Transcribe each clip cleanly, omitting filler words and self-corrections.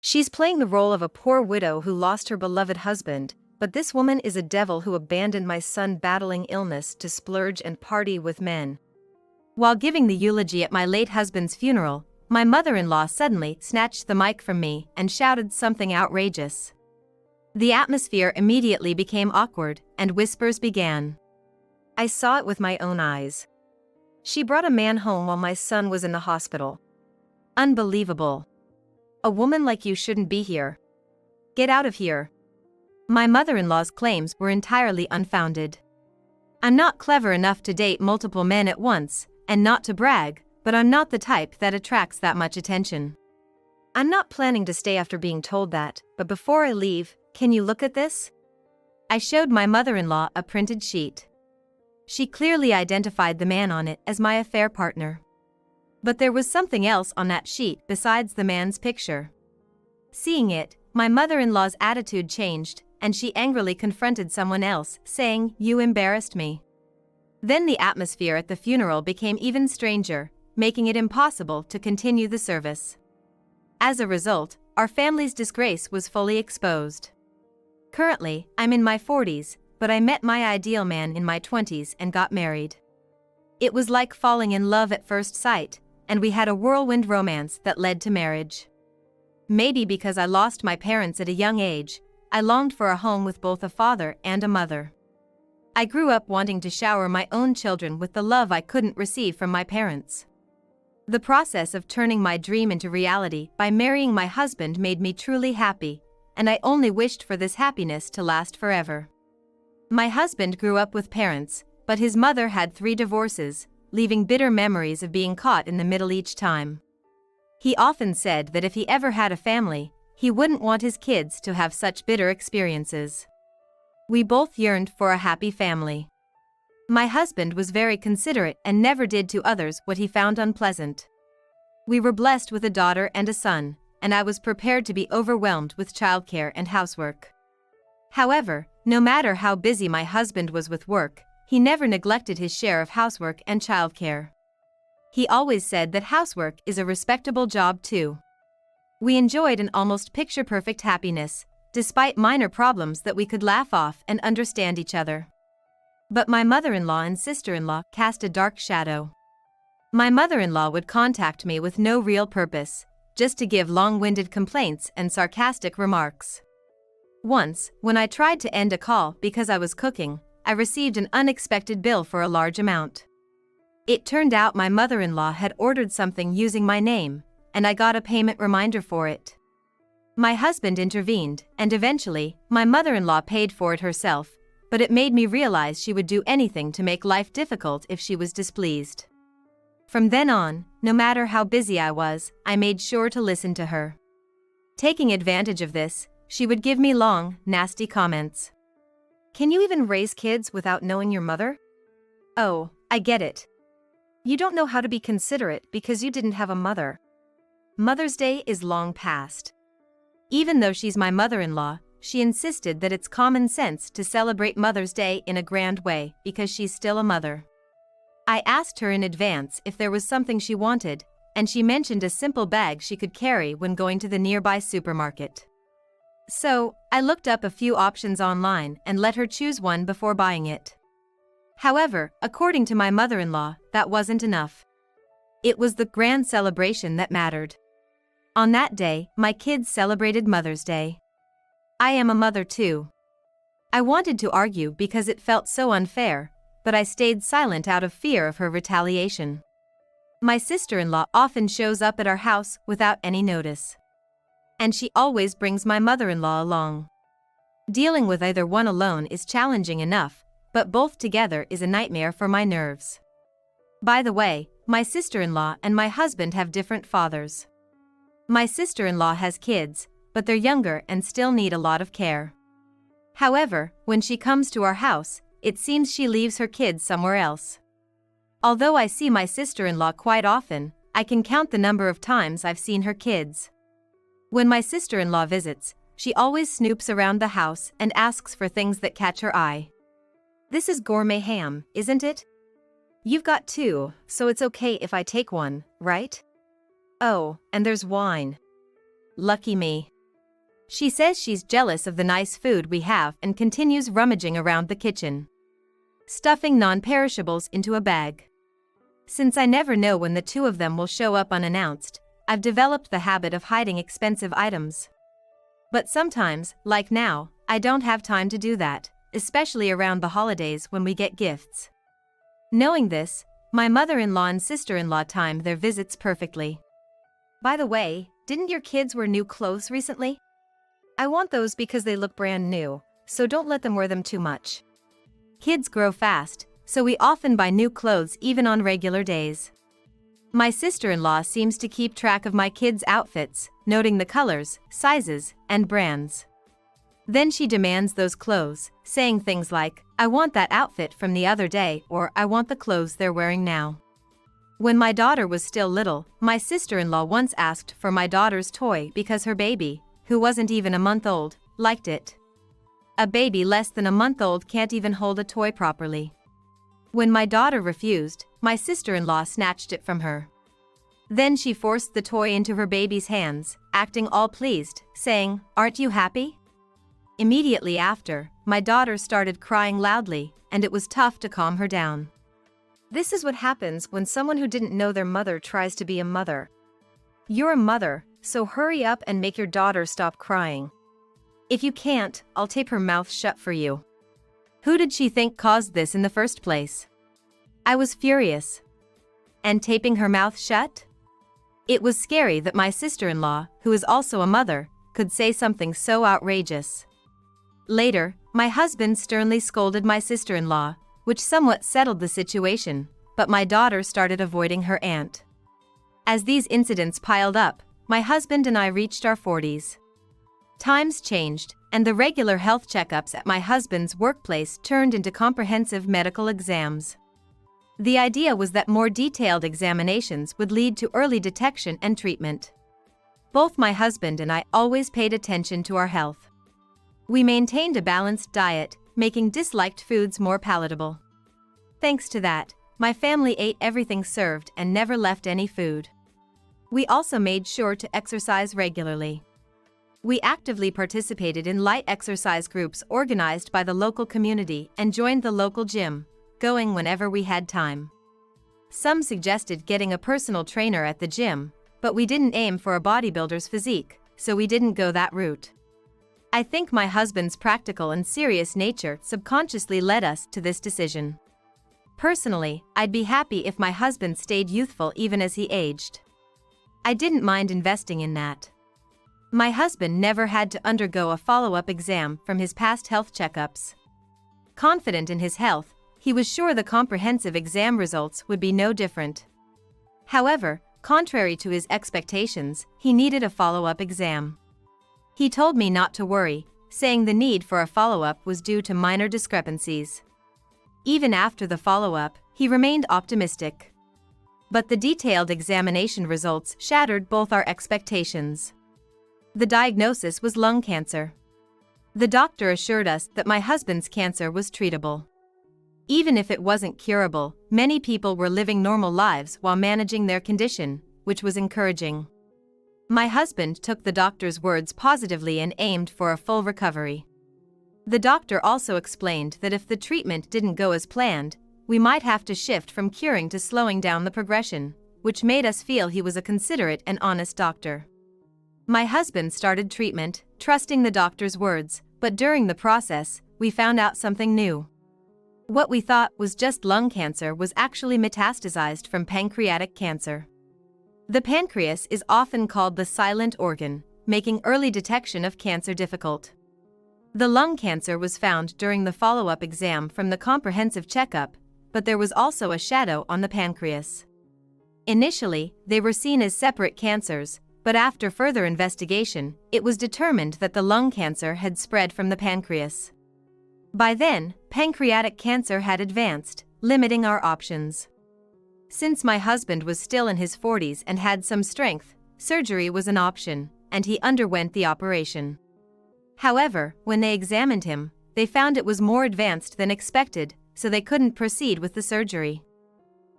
She's playing the role of a poor widow who lost her beloved husband, but this woman is a devil who abandoned my son battling illness to splurge and party with men. While giving the eulogy at my late husband's funeral, my mother-in-law suddenly snatched the mic from me and shouted something outrageous. The atmosphere immediately became awkward, and whispers began. I saw it with my own eyes. She brought a man home while my son was in the hospital. Unbelievable. A woman like you shouldn't be here. Get out of here. My mother-in-law's claims were entirely unfounded. I'm not clever enough to date multiple men at once, and not to brag, but I'm not the type that attracts that much attention. I'm not planning to stay after being told that, but before I leave, can you look at this? I showed my mother-in-law a printed sheet. She clearly identified the man on it as my affair partner. But there was something else on that sheet besides the man's picture. Seeing it, my mother-in-law's attitude changed, and she angrily confronted someone else, saying, "You embarrassed me." Then the atmosphere at the funeral became even stranger, making it impossible to continue the service. As a result, our family's disgrace was fully exposed. Currently, I'm in my 40s, but I met my ideal man in my 20s and got married. It was like falling in love at first sight, and we had a whirlwind romance that led to marriage. Maybe because I lost my parents at a young age, I longed for a home with both a father and a mother. I grew up wanting to shower my own children with the love I couldn't receive from my parents. The process of turning my dream into reality by marrying my husband made me truly happy, and I only wished for this happiness to last forever. My husband grew up with parents, but his mother had 3 divorces, leaving bitter memories of being caught in the middle each time. He often said that if he ever had a family, he wouldn't want his kids to have such bitter experiences. We both yearned for a happy family. My husband was very considerate and never did to others what he found unpleasant. We were blessed with a daughter and a son, and I was prepared to be overwhelmed with childcare and housework. However, no matter how busy my husband was with work, he never neglected his share of housework and childcare. He always said that housework is a respectable job too. We enjoyed an almost picture-perfect happiness, despite minor problems that we could laugh off and understand each other. But my mother-in-law and sister-in-law cast a dark shadow. My mother-in-law would contact me with no real purpose, just to give long-winded complaints and sarcastic remarks. Once, when I tried to end a call because I was cooking, I received an unexpected bill for a large amount. It turned out my mother-in-law had ordered something using my name, and I got a payment reminder for it. My husband intervened, and eventually, my mother-in-law paid for it herself, but it made me realize she would do anything to make life difficult if she was displeased. From then on, no matter how busy I was, I made sure to listen to her. Taking advantage of this, she would give me long, nasty comments. Can you even raise kids without knowing your mother? Oh, I get it. You don't know how to be considerate because you didn't have a mother. Mother's Day is long past. Even though she's my mother-in-law, she insisted that it's common sense to celebrate Mother's Day in a grand way because she's still a mother. I asked her in advance if there was something she wanted, and she mentioned a simple bag she could carry when going to the nearby supermarket. So, I looked up a few options online and let her choose one before buying it. However, according to my mother-in-law, that wasn't enough. It was the grand celebration that mattered. On that day, my kids celebrated Mother's Day. I am a mother too. I wanted to argue because it felt so unfair, but I stayed silent out of fear of her retaliation. My sister-in-law often shows up at our house without any notice. And she always brings my mother-in-law along. Dealing with either one alone is challenging enough, but both together is a nightmare for my nerves. By the way, my sister-in-law and my husband have different fathers. My sister-in-law has kids, but they're younger and still need a lot of care. However, when she comes to our house, it seems she leaves her kids somewhere else. Although I see my sister-in-law quite often, I can count the number of times I've seen her kids. When my sister-in-law visits, she always snoops around the house and asks for things that catch her eye. This is gourmet ham, isn't it? You've got 2, so it's okay if I take one, right? Oh, and there's wine. Lucky me. She says she's jealous of the nice food we have and continues rummaging around the kitchen, stuffing non-perishables into a bag. Since I never know when the two of them will show up unannounced, I've developed the habit of hiding expensive items. But sometimes, like now, I don't have time to do that, especially around the holidays when we get gifts. Knowing this, my mother-in-law and sister-in-law time their visits perfectly. By the way, didn't your kids wear new clothes recently? I want those because they look brand new, so don't let them wear them too much. Kids grow fast, so we often buy new clothes even on regular days. My sister-in-law seems to keep track of my kids' outfits, noting the colors, sizes, and brands. Then she demands those clothes, saying things like, "I want that outfit from the other day," or "I want the clothes they're wearing now." When my daughter was still little, my sister-in-law once asked for my daughter's toy because her baby, who wasn't even a month old, liked it. A baby less than a month old can't even hold a toy properly. When my daughter refused, my sister-in-law snatched it from her. Then she forced the toy into her baby's hands, acting all pleased, saying, "Aren't you happy?" Immediately after, my daughter started crying loudly, and it was tough to calm her down. This is what happens when someone who didn't know their mother tries to be a mother. You're a mother, so hurry up and make your daughter stop crying. If you can't, I'll tape her mouth shut for you. Who did she think caused this in the first place? I was furious. And taping her mouth shut? It was scary that my sister-in-law, who is also a mother, could say something so outrageous. Later, my husband sternly scolded my sister-in-law, which somewhat settled the situation, but my daughter started avoiding her aunt. As these incidents piled up, my husband and I reached our 40s. Times changed, and the regular health checkups at my husband's workplace turned into comprehensive medical exams. The idea was that more detailed examinations would lead to early detection and treatment. Both my husband and I always paid attention to our health. We maintained a balanced diet, making disliked foods more palatable. Thanks to that, my family ate everything served and never left any food. We also made sure to exercise regularly. We actively participated in light exercise groups organized by the local community and joined the local gym, going whenever we had time. Some suggested getting a personal trainer at the gym, but we didn't aim for a bodybuilder's physique, so we didn't go that route. I think my husband's practical and serious nature subconsciously led us to this decision. Personally, I'd be happy if my husband stayed youthful even as he aged. I didn't mind investing in that. My husband never had to undergo a follow-up exam from his past health checkups. Confident in his health, he was sure the comprehensive exam results would be no different. However, contrary to his expectations, he needed a follow-up exam. He told me not to worry, saying the need for a follow-up was due to minor discrepancies. Even after the follow-up, he remained optimistic. But the detailed examination results shattered both our expectations. The diagnosis was lung cancer. The doctor assured us that my husband's cancer was treatable. Even if it wasn't curable, many people were living normal lives while managing their condition, which was encouraging. My husband took the doctor's words positively and aimed for a full recovery. The doctor also explained that if the treatment didn't go as planned, we might have to shift from curing to slowing down the progression, which made us feel he was a considerate and honest doctor. My husband started treatment, trusting the doctor's words, but during the process, we found out something new. What we thought was just lung cancer was actually metastasized from pancreatic cancer. The pancreas is often called the silent organ, making early detection of cancer difficult. The lung cancer was found during the follow-up exam from the comprehensive checkup, but there was also a shadow on the pancreas. Initially, they were seen as separate cancers, but after further investigation, it was determined that the lung cancer had spread from the pancreas. By then, pancreatic cancer had advanced, limiting our options. Since my husband was still in his 40s and had some strength, surgery was an option, and he underwent the operation. However, when they examined him, they found it was more advanced than expected, so they couldn't proceed with the surgery.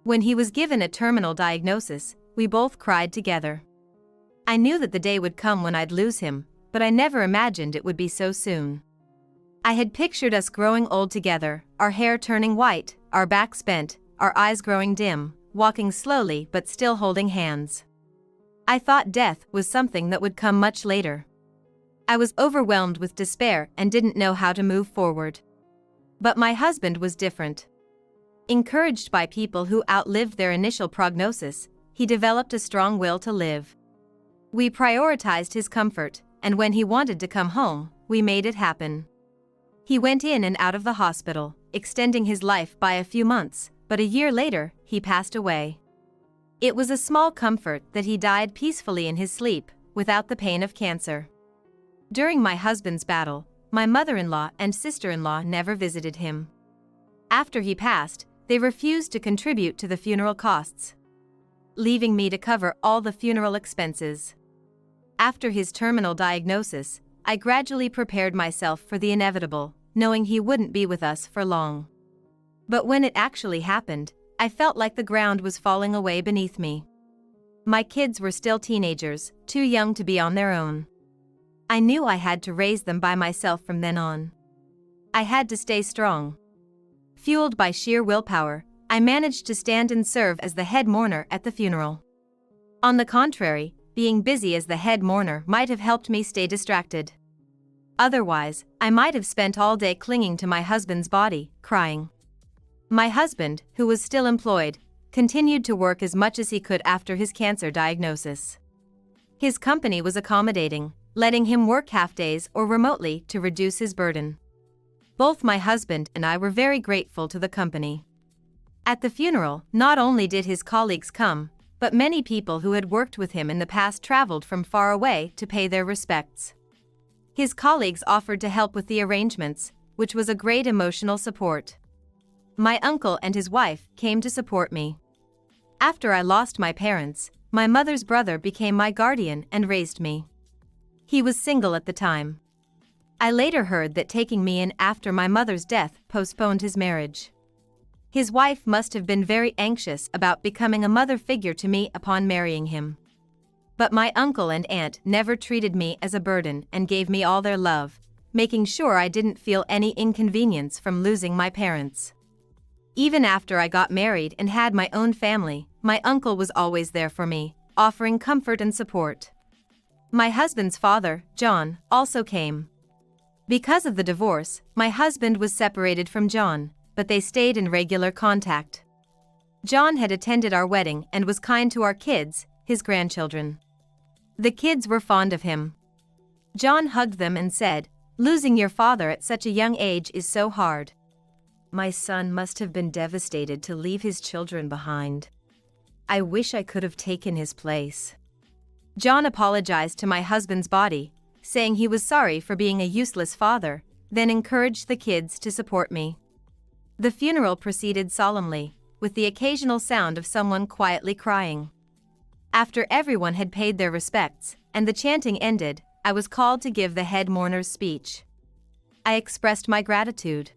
When he was given a terminal diagnosis, we both cried together. I knew that the day would come when I'd lose him, but I never imagined it would be so soon. I had pictured us growing old together, our hair turning white, our backs bent, our eyes growing dim, walking slowly but still holding hands. I thought death was something that would come much later. I was overwhelmed with despair and didn't know how to move forward. But my husband was different. Encouraged by people who outlived their initial prognosis, he developed a strong will to live. We prioritized his comfort, and when he wanted to come home, we made it happen. He went in and out of the hospital, extending his life by a few months, but a year later, he passed away. It was a small comfort that he died peacefully in his sleep, without the pain of cancer. During my husband's battle, my mother-in-law and sister-in-law never visited him. After he passed, they refused to contribute to the funeral costs, leaving me to cover all the funeral expenses. After his terminal diagnosis, I gradually prepared myself for the inevitable, knowing he wouldn't be with us for long. But when it actually happened, I felt like the ground was falling away beneath me. My kids were still teenagers, too young to be on their own. I knew I had to raise them by myself from then on. I had to stay strong. Fueled by sheer willpower, I managed to stand and serve as the head mourner at the funeral. On the contrary, being busy as the head mourner might have helped me stay distracted. Otherwise, I might have spent all day clinging to my husband's body, crying. My husband, who was still employed, continued to work as much as he could after his cancer diagnosis. His company was accommodating, letting him work half-days or remotely to reduce his burden. Both my husband and I were very grateful to the company. At the funeral, not only did his colleagues come, but many people who had worked with him in the past traveled from far away to pay their respects. His colleagues offered to help with the arrangements, which was a great emotional support. My uncle and his wife came to support me. After I lost my parents, my mother's brother became my guardian and raised me. He was single at the time. I later heard that taking me in after my mother's death postponed his marriage. His wife must have been very anxious about becoming a mother figure to me upon marrying him. But my uncle and aunt never treated me as a burden and gave me all their love, making sure I didn't feel any inconvenience from losing my parents. Even after I got married and had my own family, my uncle was always there for me, offering comfort and support. My husband's father, John, also came. Because of the divorce, my husband was separated from John, but they stayed in regular contact. John had attended our wedding and was kind to our kids, his grandchildren. The kids were fond of him. John hugged them and said, "Losing your father at such a young age is so hard. My son must have been devastated to leave his children behind. I wish I could have taken his place." John apologized to my husband's body, saying he was sorry for being a useless father, then encouraged the kids to support me. The funeral proceeded solemnly, with the occasional sound of someone quietly crying. After everyone had paid their respects, and the chanting ended, I was called to give the head mourner's speech. I expressed my gratitude.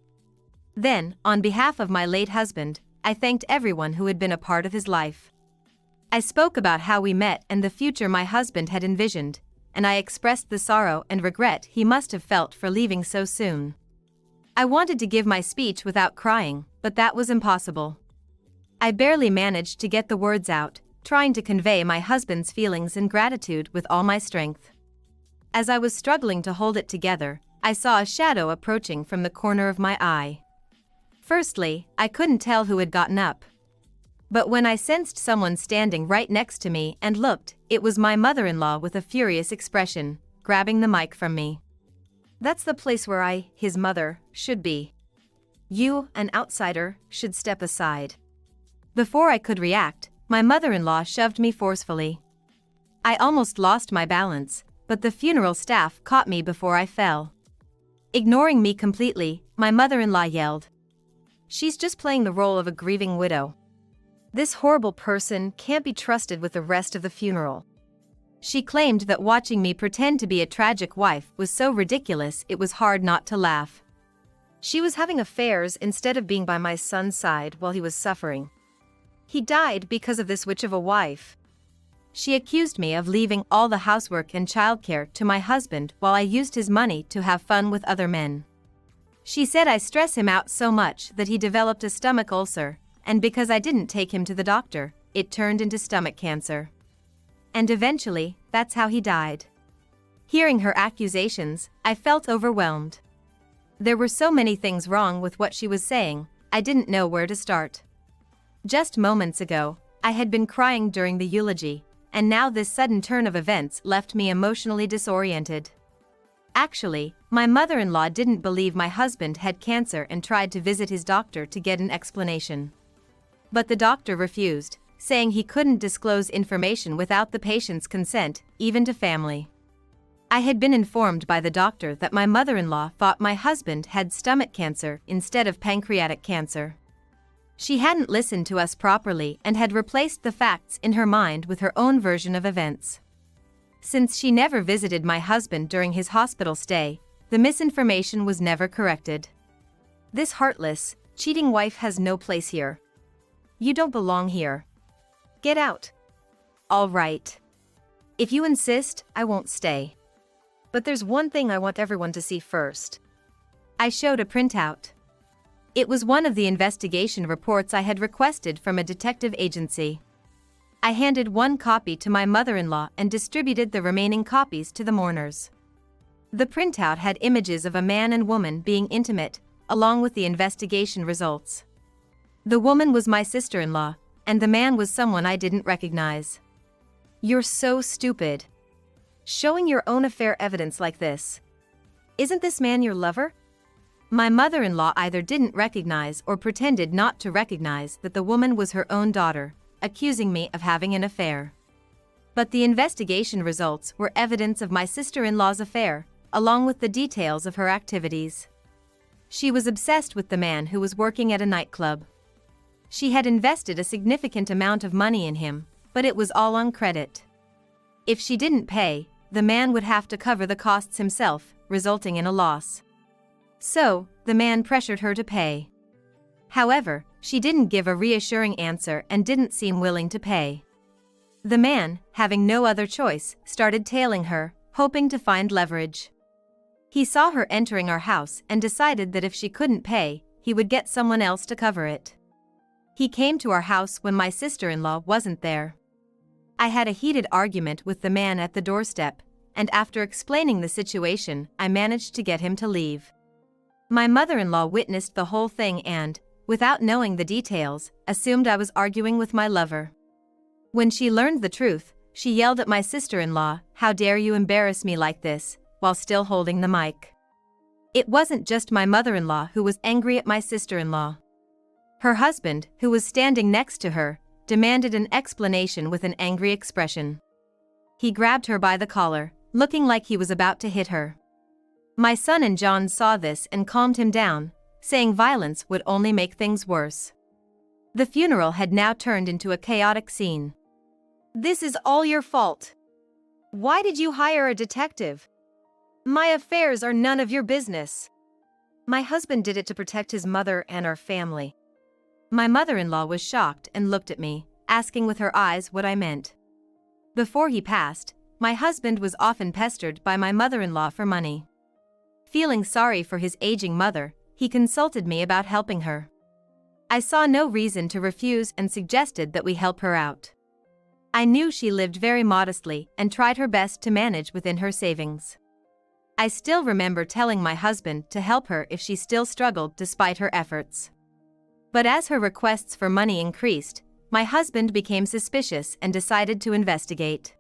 Then, on behalf of my late husband, I thanked everyone who had been a part of his life. I spoke about how we met and the future my husband had envisioned, and I expressed the sorrow and regret he must have felt for leaving so soon. I wanted to give my speech without crying, but that was impossible. I barely managed to get the words out, trying to convey my husband's feelings and gratitude with all my strength. As I was struggling to hold it together, I saw a shadow approaching from the corner of my eye. Firstly, I couldn't tell who had gotten up. But when I sensed someone standing right next to me and looked, it was my mother-in-law with a furious expression, grabbing the mic from me. "That's the place where I, his mother, should be. You, an outsider, should step aside." Before I could react, my mother-in-law shoved me forcefully. I almost lost my balance, but the funeral staff caught me before I fell. Ignoring me completely, my mother-in-law yelled, "She's just playing the role of a grieving widow. This horrible person can't be trusted with the rest of the funeral." She claimed that watching me pretend to be a tragic wife was so ridiculous it was hard not to laugh. She was having affairs instead of being by my son's side while he was suffering. He died because of this witch of a wife. She accused me of leaving all the housework and childcare to my husband while I used his money to have fun with other men. She said I stress him out so much that he developed a stomach ulcer, and because I didn't take him to the doctor, it turned into stomach cancer. And eventually, that's how he died. Hearing her accusations, I felt overwhelmed. There were so many things wrong with what she was saying, I didn't know where to start. Just moments ago, I had been crying during the eulogy, and now this sudden turn of events left me emotionally disoriented. Actually, my mother-in-law didn't believe my husband had cancer and tried to visit his doctor to get an explanation. But the doctor refused, saying he couldn't disclose information without the patient's consent, even to family. I had been informed by the doctor that my mother-in-law thought my husband had stomach cancer instead of pancreatic cancer. She hadn't listened to us properly and had replaced the facts in her mind with her own version of events. Since she never visited my husband during his hospital stay, the misinformation was never corrected. This heartless, cheating wife has no place here. You don't belong here. Get out. All right. If you insist, I won't stay. But there's one thing I want everyone to see first. I showed a printout. It was one of the investigation reports I had requested from a detective agency. I handed one copy to my mother-in-law and distributed the remaining copies to the mourners. The printout had images of a man and woman being intimate, along with the investigation results. The woman was my sister-in-law, and the man was someone I didn't recognize. You're so stupid. Showing your own affair evidence like this. Isn't this man your lover? My mother-in-law either didn't recognize or pretended not to recognize that the woman was her own daughter, accusing me of having an affair. But the investigation results were evidence of my sister-in-law's affair, along with the details of her activities. She was obsessed with the man who was working at a nightclub. She had invested a significant amount of money in him, but it was all on credit. If she didn't pay, the man would have to cover the costs himself, resulting in a loss. So, the man pressured her to pay. However, she didn't give a reassuring answer and didn't seem willing to pay. The man, having no other choice, started tailing her, hoping to find leverage. He saw her entering our house and decided that if she couldn't pay, he would get someone else to cover it. He came to our house when my sister-in-law wasn't there. I had a heated argument with the man at the doorstep, and after explaining the situation, I managed to get him to leave. My mother-in-law witnessed the whole thing and, without knowing the details, assumed I was arguing with my lover. When she learned the truth, she yelled at my sister-in-law, "How dare you embarrass me like this," while still holding the mic. It wasn't just my mother-in-law who was angry at my sister-in-law. Her husband, who was standing next to her, demanded an explanation with an angry expression. He grabbed her by the collar, looking like he was about to hit her. My son and John saw this and calmed him down, saying violence would only make things worse. The funeral had now turned into a chaotic scene. "This is all your fault. Why did you hire a detective? My affairs are none of your business. My husband did it to protect his mother and our family." My mother-in-law was shocked and looked at me, asking with her eyes what I meant. Before he passed, my husband was often pestered by my mother-in-law for money. Feeling sorry for his aging mother, he consulted me about helping her. I saw no reason to refuse and suggested that we help her out. I knew she lived very modestly and tried her best to manage within her savings. I still remember telling my husband to help her if she still struggled despite her efforts. But as her requests for money increased, my husband became suspicious and decided to investigate.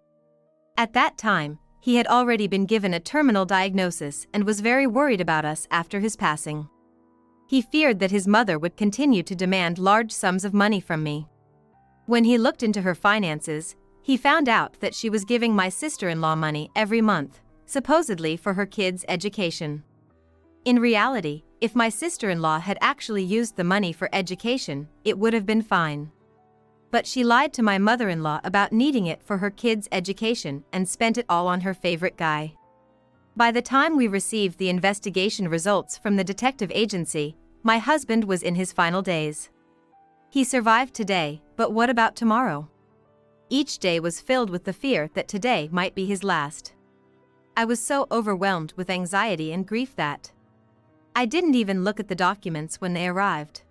At that time, he had already been given a terminal diagnosis and was very worried about us after his passing. He feared that his mother would continue to demand large sums of money from me. When he looked into her finances, he found out that she was giving my sister-in-law money every month, supposedly for her kids' education. In reality, if my sister-in-law had actually used the money for education, it would have been fine. But she lied to my mother-in-law about needing it for her kids' education and spent it all on her favorite guy. By the time we received the investigation results from the detective agency, my husband was in his final days. He survived today, but what about tomorrow? Each day was filled with the fear that today might be his last. I was so overwhelmed with anxiety and grief that I didn't even look at the documents when they arrived.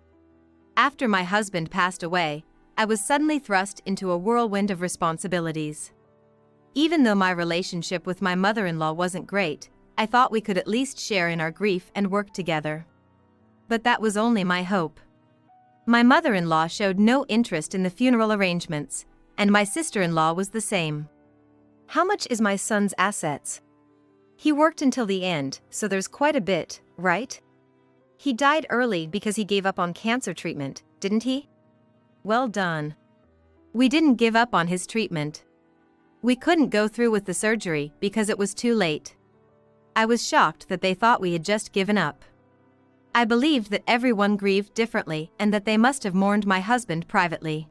After my husband passed away, I was suddenly thrust into a whirlwind of responsibilities. Even though my relationship with my mother-in-law wasn't great, I thought we could at least share in our grief and work together. But that was only my hope. My mother-in-law showed no interest in the funeral arrangements, and my sister-in-law was the same. How much is my son's assets? He worked until the end, so there's quite a bit, right? He died early because he gave up on cancer treatment, didn't he? Well done. We didn't give up on his treatment. We couldn't go through with the surgery because it was too late. I was shocked that they thought we had just given up. I believed that everyone grieved differently and that they must have mourned my husband privately.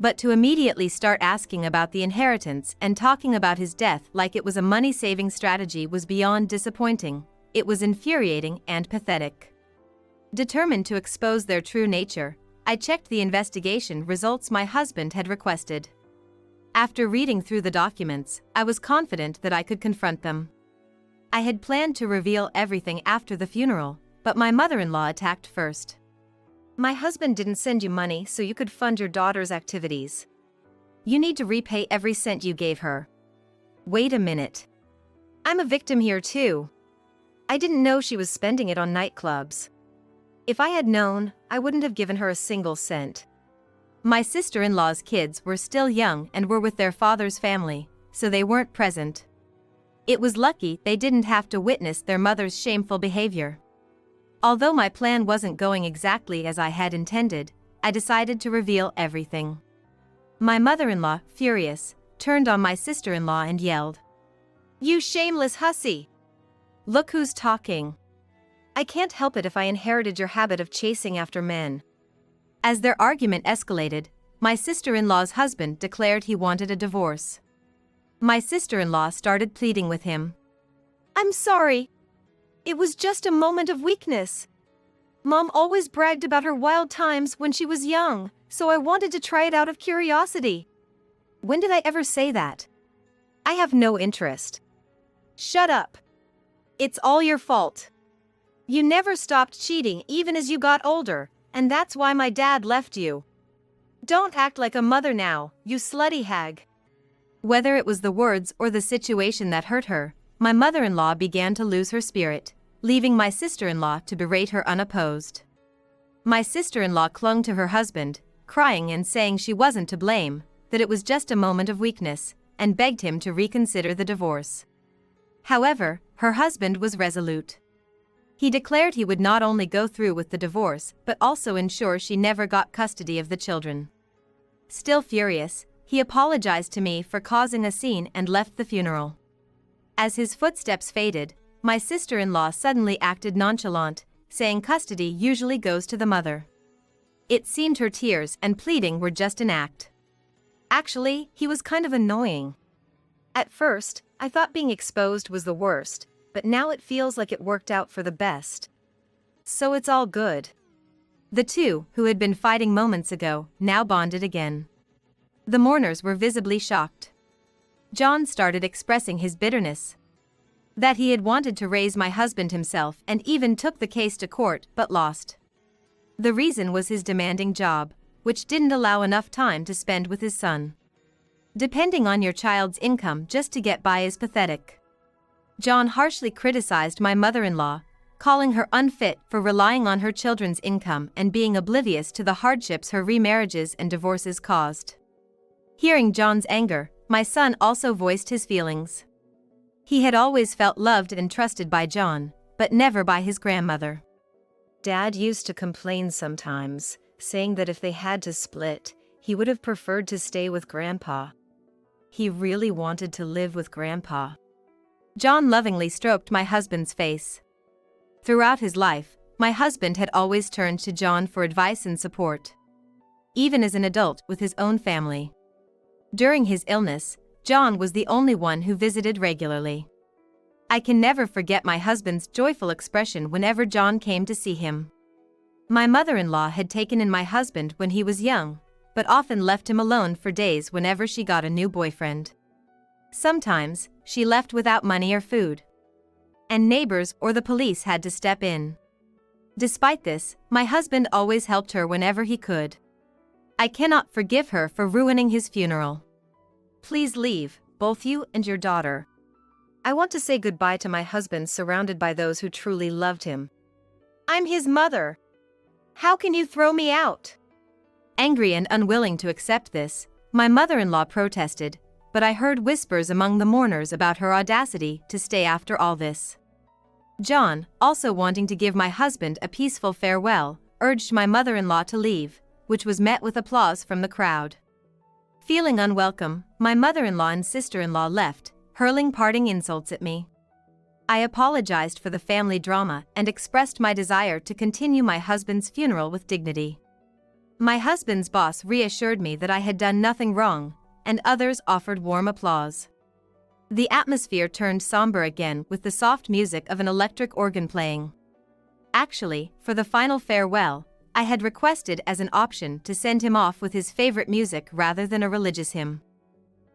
But to immediately start asking about the inheritance and talking about his death like it was a money-saving strategy was beyond disappointing. It was infuriating and pathetic. Determined to expose their true nature, I checked the investigation results my husband had requested. After reading through the documents, I was confident that I could confront them. I had planned to reveal everything after the funeral, but my mother-in-law attacked first. My husband didn't send you money so you could fund your daughter's activities. You need to repay every cent you gave her. Wait a minute. I'm a victim here too. I didn't know she was spending it on nightclubs. If I had known, I wouldn't have given her a single cent. My sister-in-law's kids were still young and were with their father's family, so they weren't present. It was lucky they didn't have to witness their mother's shameful behavior. Although my plan wasn't going exactly as I had intended, I decided to reveal everything. My mother-in-law, furious, turned on my sister-in-law and yelled, "You shameless hussy! Look who's talking. I can't help it if I inherited your habit of chasing after men." As their argument escalated, my sister-in-law's husband declared he wanted a divorce. My sister-in-law started pleading with him. "I'm sorry. It was just a moment of weakness. Mom always bragged about her wild times when she was young, so I wanted to try it out of curiosity." When did I ever say that? I have no interest. Shut up. It's all your fault. You never stopped cheating even as you got older, and that's why my dad left you. Don't act like a mother now, you slutty hag. Whether it was the words or the situation that hurt her, my mother-in-law began to lose her spirit, leaving my sister-in-law to berate her unopposed. My sister-in-law clung to her husband, crying and saying she wasn't to blame, that it was just a moment of weakness, and begged him to reconsider the divorce. However, her husband was resolute. He declared he would not only go through with the divorce but also ensure she never got custody of the children. Still furious, he apologized to me for causing a scene and left the funeral. As his footsteps faded, my sister-in-law suddenly acted nonchalant, saying custody usually goes to the mother. It seemed her tears and pleading were just an act. Actually, he was kind of annoying. At first, I thought being exposed was the worst, but now it feels like it worked out for the best. So it's all good. The two, who had been fighting moments ago, now bonded again. The mourners were visibly shocked. John started expressing his bitterness. That he had wanted to raise my husband himself and even took the case to court but lost. The reason was his demanding job, which didn't allow enough time to spend with his son. Depending on your child's income just to get by is pathetic. John harshly criticized my mother-in-law, calling her unfit for relying on her children's income and being oblivious to the hardships her remarriages and divorces caused. Hearing John's anger, my son also voiced his feelings. He had always felt loved and trusted by John, but never by his grandmother. Dad used to complain sometimes, saying that if they had to split, he would have preferred to stay with Grandpa. He really wanted to live with Grandpa. John lovingly stroked my husband's face. Throughout his life, my husband had always turned to John for advice and support. Even as an adult with his own family. During his illness, John was the only one who visited regularly. I can never forget my husband's joyful expression whenever John came to see him. My mother-in-law had taken in my husband when he was young, but often left him alone for days whenever she got a new boyfriend. Sometimes, she left without money or food, and neighbors or the police had to step in. Despite this, my husband always helped her whenever he could. I cannot forgive her for ruining his funeral. Please leave, both you and your daughter. I want to say goodbye to my husband surrounded by those who truly loved him. I'm his mother. How can you throw me out? Angry and unwilling to accept this, my mother-in-law protested, but I heard whispers among the mourners about her audacity to stay after all this. John, also wanting to give my husband a peaceful farewell, urged my mother-in-law to leave, which was met with applause from the crowd. Feeling unwelcome, my mother-in-law and sister-in-law left, hurling parting insults at me. I apologized for the family drama and expressed my desire to continue my husband's funeral with dignity. My husband's boss reassured me that I had done nothing wrong, and others offered warm applause. The atmosphere turned somber again with the soft music of an electric organ playing. Actually, for the final farewell, I had requested as an option to send him off with his favorite music rather than a religious hymn.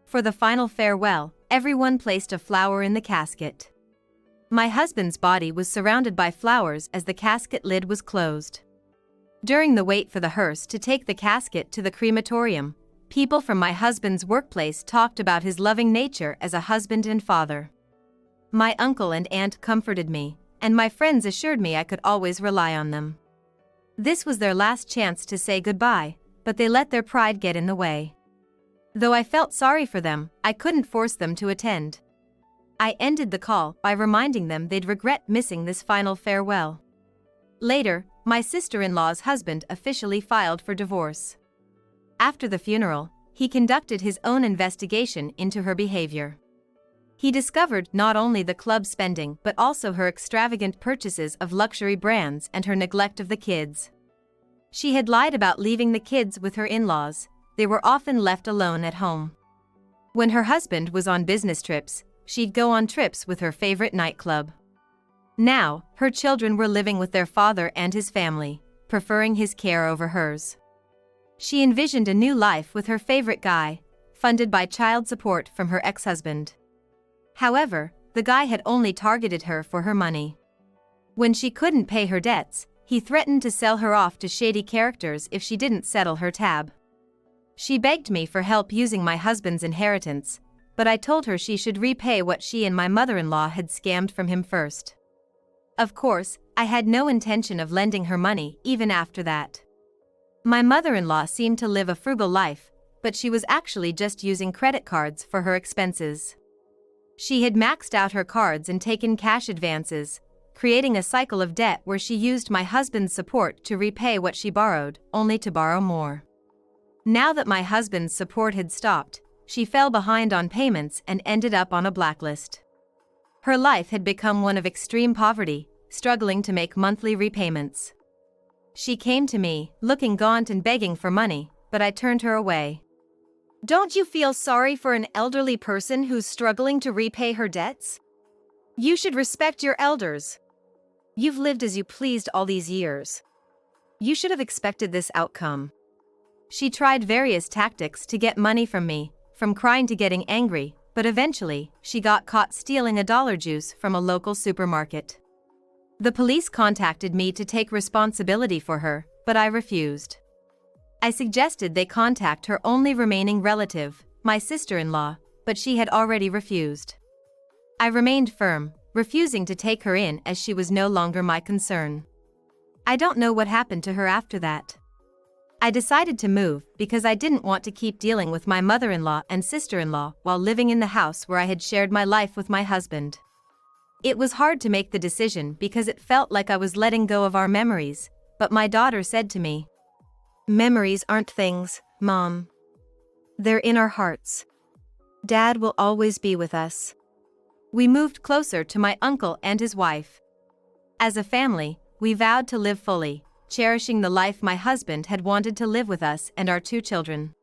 For the final farewell, everyone placed a flower in the casket. My husband's body was surrounded by flowers as the casket lid was closed. During the wait for the hearse to take the casket to the crematorium, people from my husband's workplace talked about his loving nature as a husband and father. My uncle and aunt comforted me, and my friends assured me I could always rely on them. This was their last chance to say goodbye, but they let their pride get in the way. Though I felt sorry for them, I couldn't force them to attend. I ended the call by reminding them they'd regret missing this final farewell. Later, my sister-in-law's husband officially filed for divorce. After the funeral, he conducted his own investigation into her behavior. He discovered not only the club spending but also her extravagant purchases of luxury brands and her neglect of the kids. She had lied about leaving the kids with her in-laws. They were often left alone at home. When her husband was on business trips, she'd go on trips with her favorite nightclub. Now, her children were living with their father and his family, preferring his care over hers. She envisioned a new life with her favorite guy, funded by child support from her ex-husband. However, the guy had only targeted her for her money. When she couldn't pay her debts, he threatened to sell her off to shady characters if she didn't settle her tab. She begged me for help using my husband's inheritance, but I told her she should repay what she and my mother-in-law had scammed from him first. Of course, I had no intention of lending her money even after that. My mother-in-law seemed to live a frugal life, but she was actually just using credit cards for her expenses. She had maxed out her cards and taken cash advances, creating a cycle of debt where she used my husband's support to repay what she borrowed, only to borrow more. Now that my husband's support had stopped, she fell behind on payments and ended up on a blacklist. Her life had become one of extreme poverty, struggling to make monthly repayments. She came to me, looking gaunt and begging for money, but I turned her away. Don't you feel sorry for an elderly person who's struggling to repay her debts? You should respect your elders. You've lived as you pleased all these years. You should have expected this outcome. She tried various tactics to get money from me, from crying to getting angry, but eventually, she got caught stealing a dollar juice from a local supermarket. The police contacted me to take responsibility for her, but I refused. I suggested they contact her only remaining relative, my sister-in-law, but she had already refused. I remained firm, refusing to take her in as she was no longer my concern. I don't know what happened to her after that. I decided to move because I didn't want to keep dealing with my mother-in-law and sister-in-law while living in the house where I had shared my life with my husband. It was hard to make the decision because it felt like I was letting go of our memories, but my daughter said to me, "Memories aren't things, Mom. They're in our hearts. Dad will always be with us." We moved closer to my uncle and his wife. As a family, we vowed to live fully, cherishing the life my husband had wanted to live with us and our 2 children.